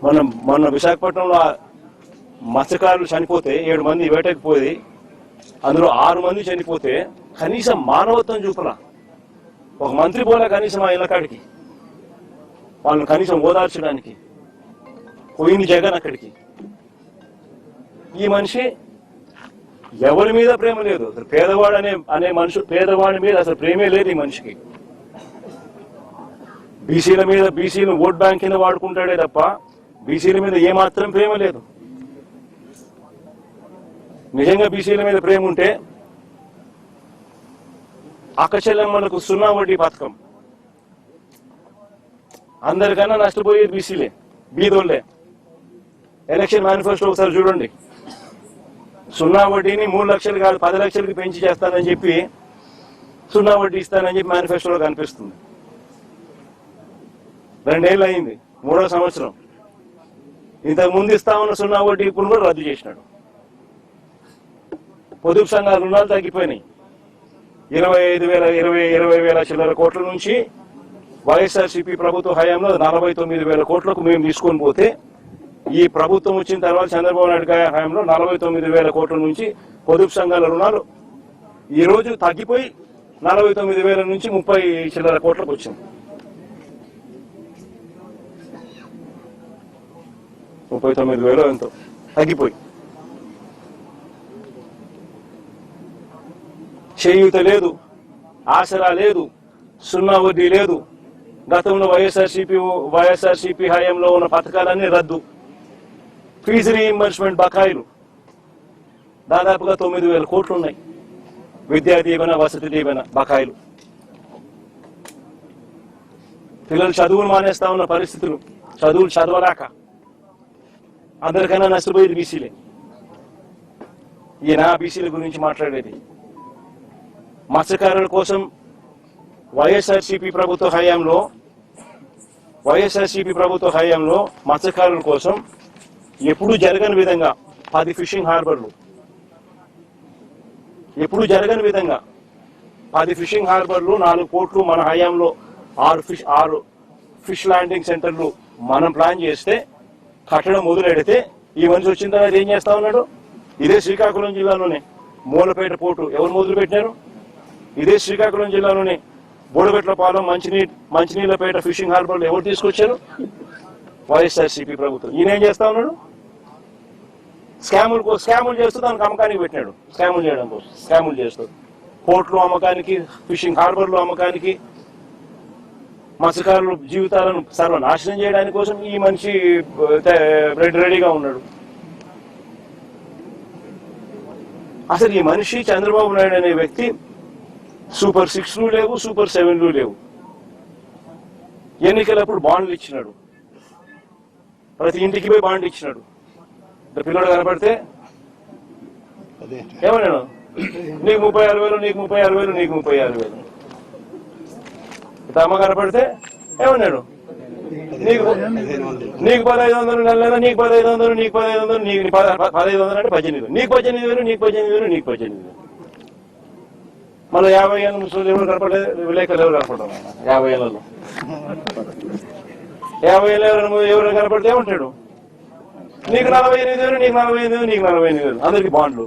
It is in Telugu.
మొన్న విశాఖపట్నంలో మత్స్యకారులు చనిపోతే 7 మంది వేటకపోయి అందులో 6 మంది చనిపోతే కనీసం మానవత్వం చూపరా. ఒక మంత్రి పోలే కనీసం ఆ ఇళ్ళకాడికి వాళ్ళని కనీసం ఓదార్చడానికి. పోయింది జగన్ అక్కడికి. ఈ మనిషి ఎవరి మీద ప్రేమ లేదు. అసలు పేదవాడు అనే మనిషి, పేదవాడి మీద అసలు ప్రేమే లేదు ఈ మనిషికి. బీసీలను ఓట్ బ్యాంక్ కింద వాడుకుంటాడే తప్ప బీసీల మీద ఏమాత్రం ప్రేమ లేదు. నిజంగా బీసీల మీద ప్రేమ ఉంటే అక్కచెల్లెమ్మలకు 0 వడ్డీ పథకం. అందరికన్నా నష్టపోయేది బీసీలే, బీదోళ్లే. ఎలక్షన్ మేనిఫెస్టో ఒకసారి చూడండి. 0 వడ్డీని 3 లక్షలు కాదు 10 లక్షలకి పెంచి చేస్తానని చెప్పి 0 వడ్డీ ఇస్తానని చెప్పి మేనిఫెస్టోలో కనిపిస్తుంది. 2 ఏళ్ళు అయింది, 3వ సంవత్సరం. ఇంతకు ముందు ఇస్తా ఉన్న 0 వడ్డీ ఇప్పుడు కూడా రద్దు చేసినాడు. పొదుపు సంఘాల రుణాలు తగ్గిపోయినాయి. 20,000 చిల్లర కోట్ల నుంచి వైఎస్ఆర్సీపీ ప్రభుత్వ హయాంలో 49,000 కోట్లకు మేము తీసుకొని పోతే, ఈ ప్రభుత్వం వచ్చిన తర్వాత చంద్రబాబు నాయుడు గారి హయాంలో 49,000 కోట్ల నుంచి పొదుపు సంఘాల రుణాలు ఈ రోజు తగ్గిపోయి 49,000 నుంచి 30 చిల్లర కోట్లకు వచ్చింది. 39,000 ఎంతో తగ్గిపోయి. చేయూత లేదు, ఆసరా లేదు, 0 వడ్డీ లేదు. గతంలో వైఎస్ఆర్సీపీ హయాంలో ఉన్న పథకాలన్నీ రద్దు. ఫీజు రీయింబర్స్మెంట్ బకాయిలు దాదాపుగా 9,000 కోట్లు ఉన్నాయి. విద్యా దీవెన, వసతి దీవెన బకాయిలు. పిల్లలు చదువులు మానేస్తా ఉన్న పరిస్థితులు, చదువులు చదవరాక. అందరికన్నా నష్టపోయేది బీసీలే. ఈయన బీసీల గురించి మాట్లాడేది. మత్స్యకారుల కోసం వైఎస్ఆర్సీపీ ప్రభుత్వ హయాంలో మత్స్యకారుల కోసం ఎప్పుడూ జరగని విధంగా 10 ఫిషింగ్ హార్బర్లు, ఎప్పుడు జరగని విధంగా 10 ఫిషింగ్ హార్బర్లు, 4 పోర్ట్లు మన హయాంలో 6 ఫిష్ ల్యాండింగ్ సెంటర్లు మనం ప్లాన్ చేస్తే, కట్టడం మొదలెడితే ఈ మనిషి వచ్చిన తర్వాత ఏం చేస్తా ఉన్నాడు? ఇదే శ్రీకాకుళం జిల్లాలోనే మూలపేట పోర్టు ఎవరు మొదలు పెట్టినారు? ఇదే శ్రీకాకుళం జిల్లాలోనే బోడబెట్లపాలెం, మంచినీళ్ళపేట ఫిషింగ్ హార్బర్లు ఎవరు తీసుకొచ్చారు? వైఎస్ఆర్సీపీ ప్రభుత్వం. ఈయన ఏం చేస్తా ఉన్నాడు? స్కాములు చేస్తూ దానికి అమ్మకానికి పెట్టినాడు. స్కాములు చేయడం కోసం స్కాములు చేస్తూ పోర్ట్లు అమ్మకానికి, ఫిషింగ్ హార్బర్లు అమ్మకానికి, మత్స్యకారుల జీవితాలను సర్వనాశనం చేయడానికి కోసం ఈ మనిషి రెడీగా ఉన్నాడు. అసలు ఈ మనిషి చంద్రబాబు నాయుడు అనే వ్యక్తి సూపర్ 6లు లేవు, సూపర్ 7లు లేవు. ఎన్నికలప్పుడు బాండ్లు ఇచ్చినాడు, ప్రతి ఇంటికి పోయి బాండ్ ఇచ్చినాడు. పిల్లడు కనపడితే ఏమన్నాడు? నీకు 36,000, నీకు 36,000, నీకు 36,000. అమ్మ కనపడితే ఏమన్నాడు? నీకు 1,500 నెల, నీకు 1,500, నీకు 1,500, నీకు 1,500 అంటే 18,000, నీకు 18,000, నీకు 18,000, నీకు 18,000. మళ్ళీ 50 ఏళ్ళ ముసలి ఎవరు కనపడలేదు, విలేకరులు ఎవరు కనపడతాం? 50 ఏళ్ళలో 50 ఏళ్ళ ఎవరు కనపడితే ఏమంటాడు? నీకు 48,000, నీకు 48,000, నీకు 48,000. అందరికి బాండ్లు.